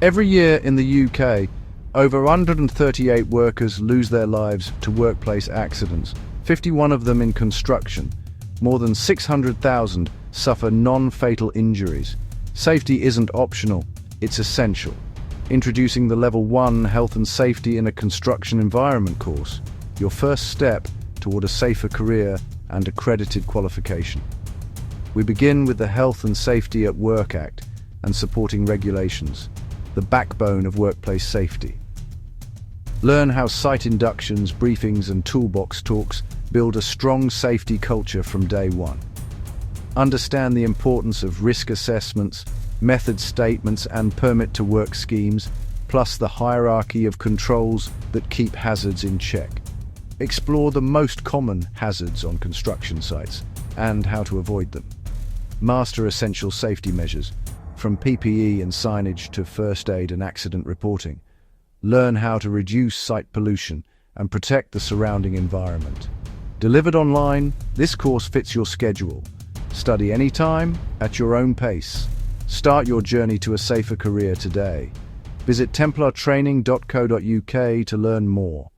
Every year in the UK, over 138 workers lose their lives to workplace accidents, 51 of them in construction. More than 600,000 suffer non-fatal injuries. Safety isn't optional, it's essential. Introducing the Level 1 Health and Safety in a Construction Environment course, your first step toward a safer career and accredited qualification. We begin with the Health and Safety at Work Act and supporting regulations, the backbone of workplace safety. Learn how site inductions, briefings, and toolbox talks build a strong safety culture from day one. Understand the importance of risk assessments, method statements, and permit-to-work schemes, plus the hierarchy of controls that keep hazards in check. Explore the most common hazards on construction sites and how to avoid them. Master essential safety measures, from PPE and signage to first aid and accident reporting. Learn how to reduce site pollution and protect the surrounding environment. Delivered online, this course fits your schedule. Study anytime, at your own pace. Start your journey to a safer career today. Visit templartraining.co.uk to learn more.